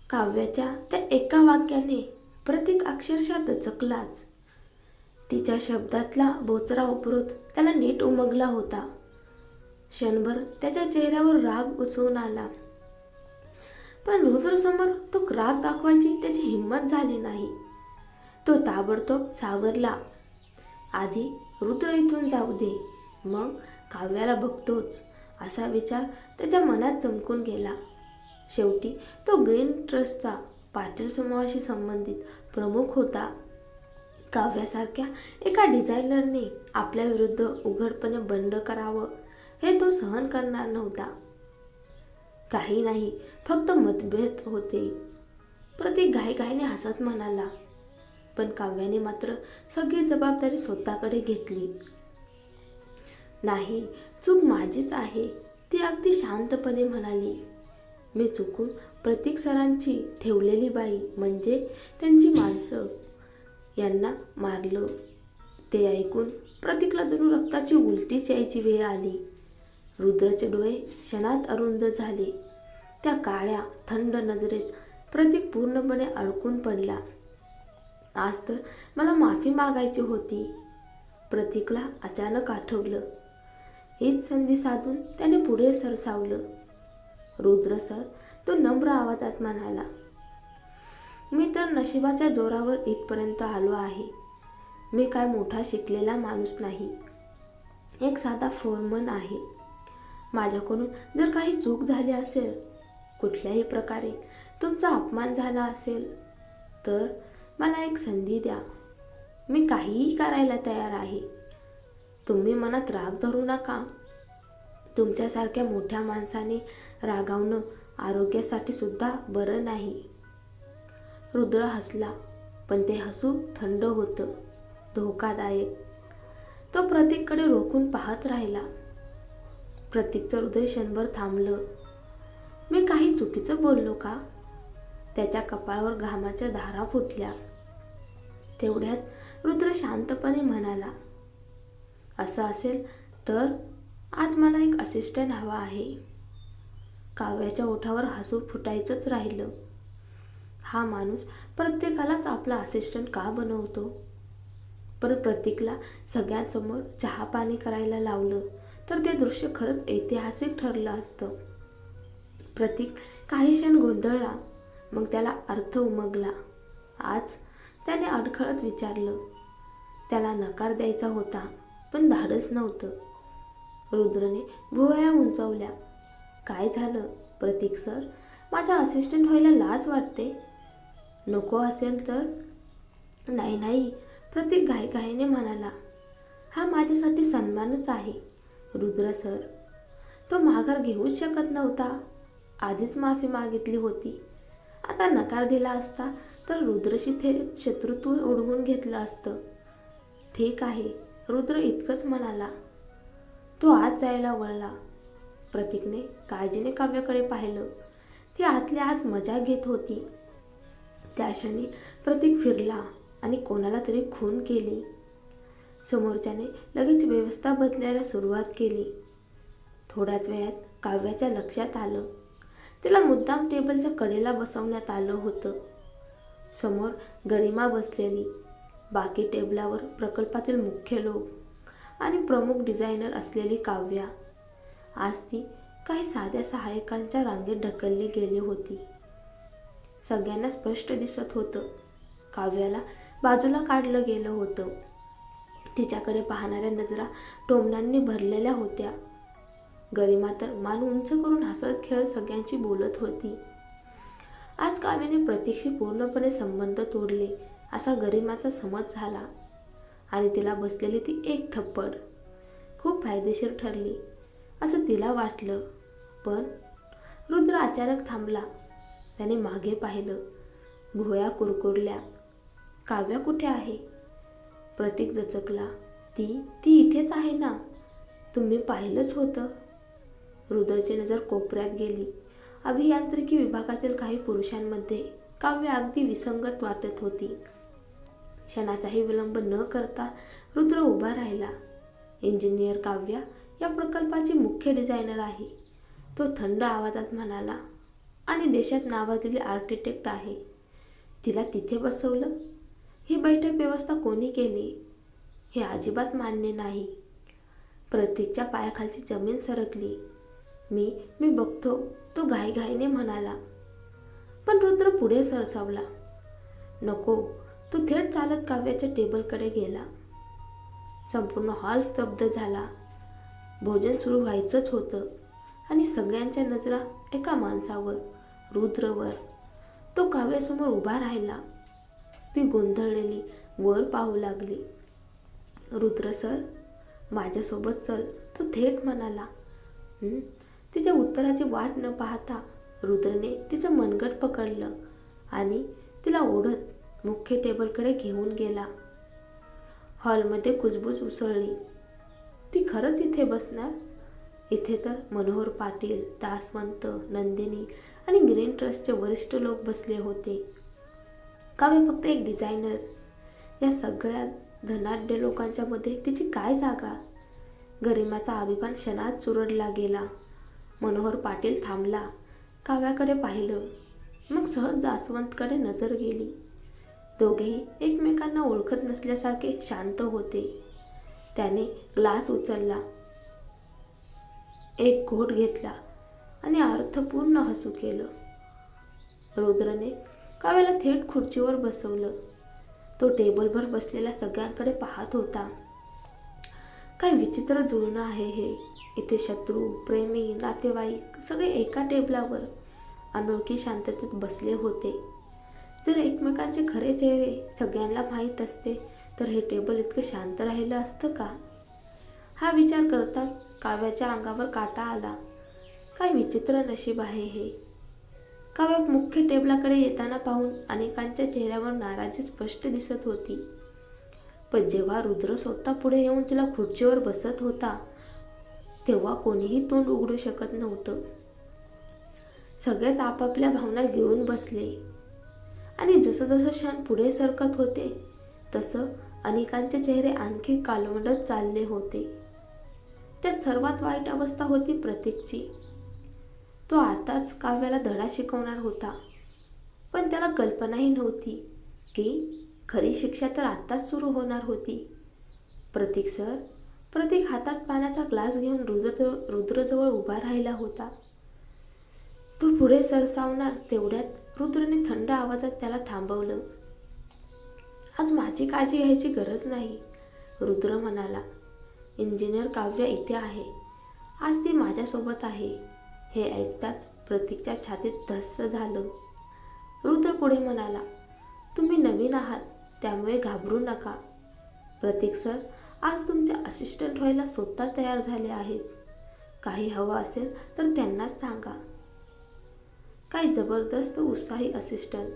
काव्याच्या त्या एका वाक्याने प्रतीक अक्षरशः दचकलाच. तिच्या शब्दातला बोचरा उपरोध त्याला नीट उमगला होता. क्षणभर त्याच्या चेहऱ्यावर राग उसळून आला, पण रुद्रसमोर तो राग दाखवायची त्याची हिंमत झाली नाही. तो ताबडतोब सावरला. आधी रुद्र इथून जाऊ दे, मग काव्याला बघतोच, असा विचार त्याच्या मनात चमकून गेला. शेवटी तो ग्रीन ट्रस्टचा पाटील समूहाशी संबंधित प्रमुख होता. काव्यासारख्या एका डिझायनरने आपल्या विरुद्ध उघडपणे बंड करावं हे तो सहन करणार नव्हता. काही नाही, फक्त मतभेद होते. प्रतीक घाईघाईने हसत म्हणाला, पण काव्याने मात्र सगळी जबाबदारी स्वतःकडे घेतली. नाही, चूक माझीच आहे, ती अगदी शांतपणे म्हणाली. मी चुकून प्रतीक सरांची ठेवलेली बाई म्हणजे त्यांची माणसं यांना मारलं. ते ऐकून प्रतीकला जणू रक्ताची उलटीच यायची वेळ आली. रुद्रचे डोळे क्षणात अरुंद झाले. त्या काळ्या थंड नजरेत प्रतीक पूर्णपणे अडकून पडला. आज तर मला माफी मागायची होती, प्रतीकला अचानक आठवलं. हीच संधी साधून त्याने पुढे सरसावलं. रुद्र सर, तो नम्र आवाजात म्हणाला, मी तर नशिबाच्या जोरावर इथपर्यंत आलो आहे. मी काय मोठा शिकलेला माणूस नाही, एक साधा फोरमन आहे. माझ्याकडून जर काही चूक झाली असेल, कुठल्याही प्रकारे तुमचा अपमान झाला असेल, तर मला एक संधी द्या. मी काहीही करायला तयार आहे. तुम्ही मनात राग धरू नका. तुमच्यासारख्या मोठ्या माणसाने रागावणं आरोग्यासाठी सुद्धा बरं नाही. रुद्र हसला, पण ते हसू थंड होतं, धोकादायक. तो प्रतीककडे रोखून पाहत राहिला. प्रतीकचं हृदय क्षणभर थांबलं. मी काही चुकीचं बोललो का? त्याच्या कपाळावर घामाच्या धारा फुटल्या. तेवढ्यात रुद्र शांतपणे म्हणाला, असं असेल तर आज मला एक असिस्टंट हवा आहे. काव्याच्या ओठावर हसू फुटायचंच राहिलं. हा माणूस प्रत्येकालाच आपला असिस्टंट का बनवतो? पण प्रतीकला सगळ्यांसमोर चहा पाणी करायला लावलं तर ते दृश्य खरंच ऐतिहासिक ठरलं असतं. प्रतीक काही क्षण गोंधळला, मग त्याला अर्थ उमगला. आज त्याने अडखळत विचारलं. त्याला नकार द्यायचा होता, पण धाडस नव्हतं. रुद्रने भुवया उंचावल्या. काय झालं प्रतीक सर? माझा असिस्टंट व्हायला लाज वाटते. नको असेल तर? नाही नाही, प्रतीक घाईघाईने म्हणाला. हा माझ्यासाठी सन्मानच आहे रुद्र सर. तो माघार घेऊच शकत नव्हता. आधीच माफी मागितली होती. आता नकार दिला असता तर रुद्रशी थेट शत्रुत्व ओढवून घेतलं असतं. ठीक आहे, रुद्र इतकंच म्हणाला. तो आत जायला वळला. प्रतीकने काळजीने काव्याकडे पाहिलं. ती आतल्या आत मजा घेत होती. त्या क्षणी प्रतीक फिरला आणि कोणाला तरी खून केली. समोरच्याने लगेच व्यवस्था बदलायला सुरुवात केली. थोड्याच वेळात काव्याच्या लक्षात आलं. तिला मुद्दाम टेबलच्या कडेला बसवण्यात आलं होतं. समोर गरिमा बसलेली, बाकी टेबलावर प्रकल्पातील मुख्य लोक आणि प्रमुख डिझायनर असलेली काव्या. आज ती काही साध्या सहाय्यकांच्या रांगेत ढकलली गेली होती. सगळ्यांना स्पष्ट दिसत होतं, काव्याला बाजूला काढलं गेलं होतं. तिच्याकडे पाहणाऱ्या नजरा टोमण्यांनी भरलेल्या होत्या. गरिमा तर मान उंच करून हसत खेळत सगळ्यांशी बोलत होती. आज काव्याने प्रतीकशी पूर्णपणे संबंध तोडले असा गरिमाचा समज झाला आणि तिला बसलेली ती एक थप्पड खूप फायदेशीर ठरली असं तिला वाटलं. पण रुद्र अचानक थांबला. त्याने मागे पाहिलं. भुवया कुरकुरल्या. काव्या कुठे आहे? प्रतीक दचकला. ती इथेच आहे ना, तुम्ही पाहिलंच होतं. रुद्रची नजर कोपऱ्यात गेली. अभियांत्रिकी विभागातील काही पुरुषांमध्ये काव्य अगदी विसंगत वाटत होती. क्षणाचाही विलंब न करता रुद्र उभा राहिला. इंजिनियर काव्या या प्रकल्पाची मुख्य डिझायनर आहे. तो थंड आवाजात म्हणाला. आणि देशात नावाजलेली आर्किटेक्ट आहे. तिला तिथे बसवलं. ही बैठक व्यवस्था कोणी केली? हे अजिबात मान्य नाही. प्रतीकच्या पायाखालची जमीन सरकली. मी मी बघतो, तो घाईघाईने म्हणाला. पण रुद्र पुढे सरसावला. नको. तो थेट चालत काव्याच्या टेबलकडे गेला. संपूर्ण हॉल स्तब्ध झाला. भोजन सुरू व्हायचंच होतं आणि सगळ्यांच्या नजरा एका माणसावर, रुद्रवर. तो काव्यासमोर उभा राहिला. ती गोंधळलेली वर पाहू लागली. रुद्र सर, माझ्यासोबत चल, तो थेट म्हणाला. तिच्या उत्तराची वाट न पाहता रुद्रने तिचं मनगट पकडलं आणि तिला ओढत मुख्य टेबलकडे घेऊन गेला. हॉलमध्ये कुजबूज उसळली. ती खरंच इथे बसणार? इथे तर मनोहर पाटील, दासवंत, नंदिनी आणि ग्रीन ट्रस्टचे वरिष्ठ लोक बसले होते. काव्य फक्त एक डिझायनर. या सगळ्या धनाढ्य लोकांच्या मध्ये तिची काय जागा? गरिमाचा अभिमान क्षणात चुरडला गेला. मनोहर पाटील थांबला, काव्याकडे पाहिलं, मग सहज दासवंतकडे नजर गेली. दोघेही एकमेकांना ओळखत नसल्यासारखे शांत होते. त्याने ग्लास उचलला, एक घोट घेतला आणि अर्थपूर्ण हसू केलं. रुद्रने काव्याला थेट खुर्चीवर बसवलं. तो टेबलभर बसलेल्या सगळ्यांकडे पाहत होता. काय विचित्र जुळणं आहे हे. इथे शत्रू, प्रेमी, नातेवाईक सगळे एका टेबलावर अनोळखी शांततेत बसले होते. जर एकमेकांचे खरे चेहरे सगळ्यांना माहीत असते तर हे टेबल इतकं शांत राहिलं असतं का? हा विचार करताच काव्याच्या अंगावर काटा आला. काय विचित्र नशीब आहे हे. काव्या मुख्य टेबलाकडे येताना पाहून अनेकांच्या चेहऱ्यावर नाराजी स्पष्ट दिसत होती. पण जेव्हा रुद्र स्वतः पुढे येऊन तिला खुर्चीवर बसत होता तेव्हा कोणीही तोंड उघडू शकत नव्हतं. सगळेच आपापल्या भावना घेऊन बसले आणि जसं जसं क्षण पुढे सरकत होते तसं अनेकांचे चेहरे आणखी काळवंडत चालले होते. त्यात सर्वात वाईट अवस्था होती प्रतीकची. तो आताच काव्याला धडा शिकवणार होता, पण त्याला कल्पनाही नव्हती की खरी शिक्षा तर आत्ताच सुरू होणार होती. प्रतीक सर. प्रतीक हातात पाण्याचा ग्लास घेऊन रुद्रजवळ उभा राहिला होता. तो पुढे सरसावणार तेवढ्यात रुद्रने थंड आवाजात त्याला थांबवलं. आज माझी काळजी घ्यायची गरज नाही, रुद्र म्हणाला. इंजिनियर काव्य इथे आहे. आज ती माझ्यासोबत आहे. हे ऐकताच प्रतीकच्या छातीत धस्स झालं. रुद्र पुढे म्हणाला, तुम्ही नवीन आहात त्यामुळे घाबरू नका. प्रतीक सर आज तुमचे असिस्टंट व्हायला स्वतः तयार झाले आहेत. काही हवं असेल तर त्यांनाच सांगा. काय जबरदस्त उत्साही असिस्टंट.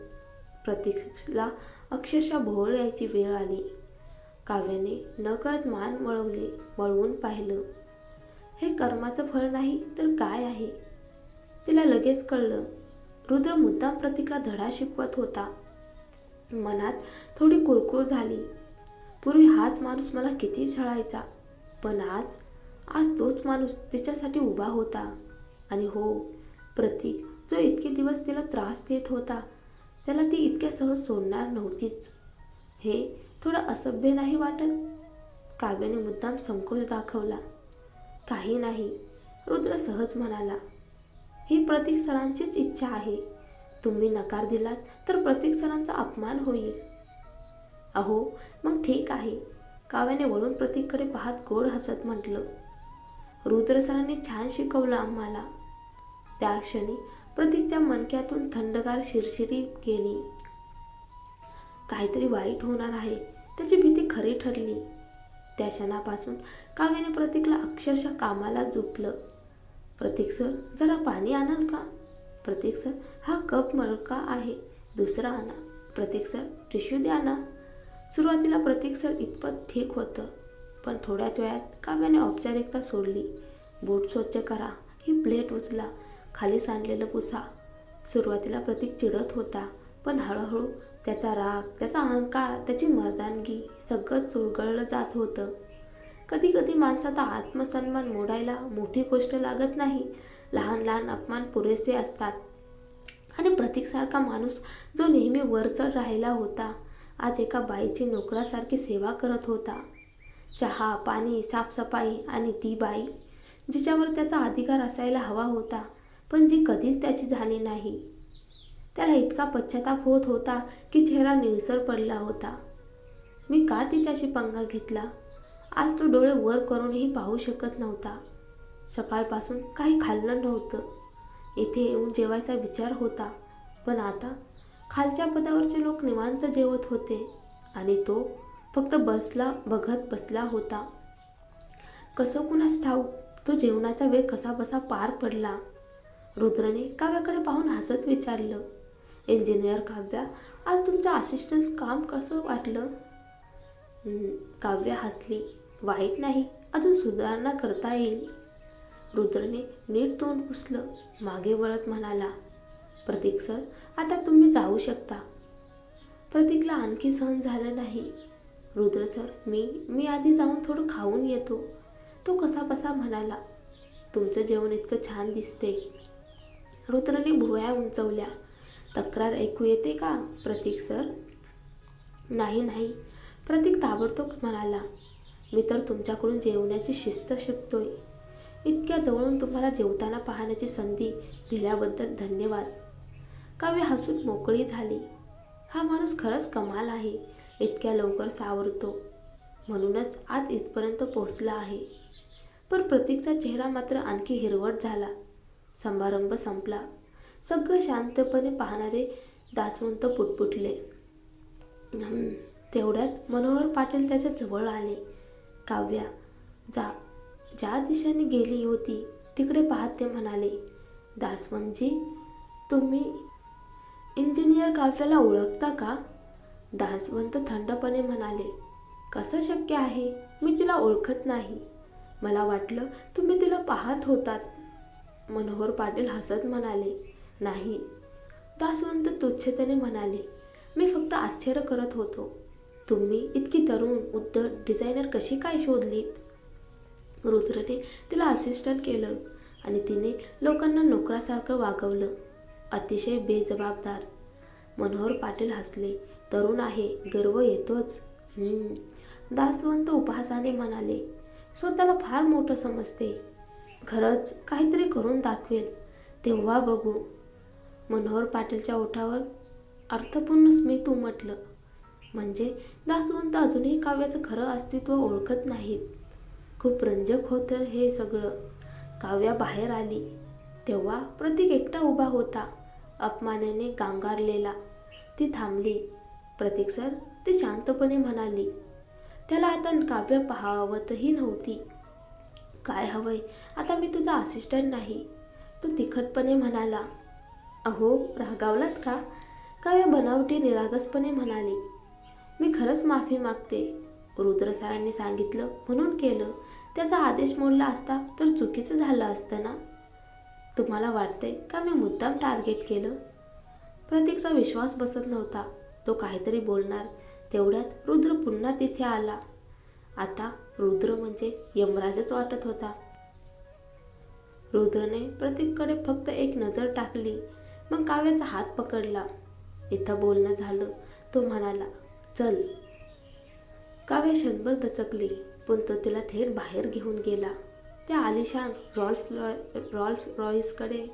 प्रतीकला अक्षरशः भोवळ यायची वेळ आली. काव्याने नकळत मान वळवून पाहिलं. हे कर्माचं फळ नाही तर काय आहे? तिला लगेच कळलं. रुद्र मुद्दाम प्रतीकला धडा शिकवत होता. मनात थोडी कुरकुर झाली. पूर्वी हाच माणूस मला किती छळायचा, पण आज तोच माणूस तिच्यासाठी उभा होता. आणि हो, प्रतीक जो इतके दिवस तिला त्रास देत होता त्याला ती इतक्या सहज सोडणार नव्हतीच. हे थोडं असभ्य नाही वाटत? काव्याने मुद्दाम संकोच दाखवला. काही नाही, रुद्र सहज म्हणाला. ही प्रतीक सरांचीच इच्छा आहे. तुम्ही नकार दिलात तर प्रतीक सरांचा अपमान होईल. अहो मग ठीक आहे, काव्याने वळून प्रतीककडे पाहत गोड हसत म्हटलं. रुद्र सरांनी छान शिकवलं आम्हाला. त्या क्षणी प्रतीकच्या मणक्यातून थंडगार शिरशिरी गेली. काहीतरी वाईट होणार आहे त्याची भीती खरी ठरली. त्या क्षणापासून काव्याने प्रतीकला अक्षरशः कामाला झोपलं. प्रतीक सर जरा पाणी आणाल का? प्रतीक सर हा कप मळका आहे, दुसरा आणा. प्रतीक सर टिश्यू द्या ना. सुरुवातीला प्रतीक सर इतपत ठीक होतं, पण थोड्याच वेळात काव्याने औपचारिकता सोडली. बोट स्वच्छ करा, ही प्लेट उचला, खाली सांडलेलं पुसा. सुरुवातीला प्रतीक चिडत होता, पण हळूहळू त्याचा राग, त्याचा अहंकार, त्याची मर्दानगी सगळं चुरगळलं जात होतं. कधी कधी माणसाचा आत्मसन्मान मोडायला मोठी गोष्ट लागत नाही, लहान लहान अपमान पुरेसे असतात. आणि प्रतीकसारखा माणूस जो नेहमी वरचढ राहिला होता, आज एका बाईची नोकरासारखी सेवा करत होता. चहा, पाणी, साफसफाई आणि ती बाई जिच्यावर त्याचा अधिकार असायला हवा होता, पण जी कधीच त्याची झाली नाही. त्याला इतका पश्चाताप होत होता की चेहरा निळसर पडला होता. मी का तिच्याशी पंगा घेतला? आज तो डोळे वर करूनही पाहू शकत नव्हता. सकाळपासून काही खाल्लं नव्हतं. इथे येऊन जेवायचा विचार होता, पण आता खालच्या पदावरचे लोक निवांत जेवत होते आणि तो फक्त बघत बसला होता. कसं कुणास ठाऊक तो जेवणाचा वेळ कसाबसा पार पडला. रुद्रने काव्याकडे पाहून हसत विचारलं, इंजिनियर काव्या, आज तुमचं असिस्टंट काम कसं वाटलं? काव्या हसली. वाईट नाही, अजून सुधारणा करता येईल. रुद्रने नीट तोंड पुसलं. मागे वळत म्हणाला, प्रतीक सर, आता तुम्ही जाऊ शकता. प्रतीकला आणखी सहन झालं नाही. रुद्र सर, मी आधी जाऊन थोडं खाऊन येतो, तो कसाबसा म्हणाला. तुमचं जेवण इतकं छान दिसते. रुद्रने भुवया उंचवल्या. तक्रार ऐकू येते का प्रतीक सर? नाही, प्रतीक ताबडतोब म्हणाला. मी तर तुमच्याकडून जेवण्याची शिस्त शिकतोय. इतक्या जवळून तुम्हाला जेवताना पाहण्याची संधी दिल्याबद्दल धन्यवाद. काव्य हसून मोकळी झाली. हा माणूस खरंच कमाल आहे, इतक्या लवकर सावरतो. म्हणूनच आज इथपर्यंत पोहोचला आहे. पण प्रतीकचा चेहरा मात्र आणखी हिरवट झाला. समारंभ संपला. सगळं शांतपणे पाहणारे दासवंत पुटपुटले. तेवढ्यात मनोहर पाटील त्याच्या जवळ आले. काव्या, ज्या दिशेने गेली होती तिकडे पाहत ते म्हणाले, दासवंतजी, तुम्ही इंजिनियर काव्याला ओळखता का? दासवंत थंडपणे म्हणाले, कसं शक्य आहे? मी तिला ओळखत नाही. मला वाटलं तुम्ही तिला पाहत होतात. मनोहर पाटील हसत म्हणाले, नाही. दासवंत तुच्छतेने म्हणाले, मी फक्त आश्चर्य करत होतो. तुम्ही इतकी तरुण उद्धट डिझायनर कशी काय शोधलीत? रुद्रने तिला असिस्टंट केलं आणि तिने लोकांना नोकरासारखं वागवलं. अतिशय बेजबाबदार. मनोहर पाटील हसले. तरुण आहे, गर्व येतोच. दासवंत उपहासाने म्हणाले, स्वतःला फार मोठं समजते. खरंच काहीतरी करून दाखवेल, तेव्हा बघू. मनोहर पाटीलच्या ओठावर अर्थपूर्ण स्मित उमटलं. म्हणजे दासवंत अजूनही काव्याचं खरं अस्तित्व ओळखत नाहीत. खूप रंजक होतं हे सगळं. काव्या बाहेर आली तेव्हा प्रतीक एकटा उभा होता, अपमानाने गांगारलेला. ती थांबली. प्रतीक सर, ती शांतपणे म्हणाली. त्याला आता काव्य पाहावतही नव्हती. काय हवंय? आता मी तुझा असिस्टंट नाही. तो तिखटपणे म्हणाला. अहो, रागावलात का? काव्य बनावटी निरागसपणे म्हणाली. मी खरंच माफी मागते. रुद्र सरांनी सांगितलं म्हणून केलं. त्याचा आदेश मोडला असता तर चुकीचं झालं असतं ना? तुम्हाला वाटतंय का मी मुद्दाम टार्गेट केलं? प्रतीकचा विश्वास बसत नव्हता. तो काहीतरी बोलणार, तेवढ्यात रुद्र पुन्हा तिथे आला. आता रुद्र म्हणजे यमराजच वाटत होता. रुद्रने प्रतीककडे फक्त एक नजर टाकली, मग काव्याचा हात पकडला. इथं बोलणं झालं, तो म्हणाला, चल. काव्या क्षणभर दचकली, पण तो तिला थेट बाहेर घेऊन गेला. त्या आलिशान रॉल्स रॉईसकडे.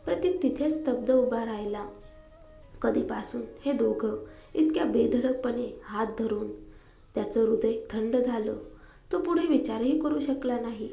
प्रतीक तिथेच स्तब्ध उभा राहिला. कधीपासून हे दोघं इतक्या बेधडकपणे हात धरून? त्याचं हृदय थंड झालं. तो पुढे विचारही करू शकला नाही.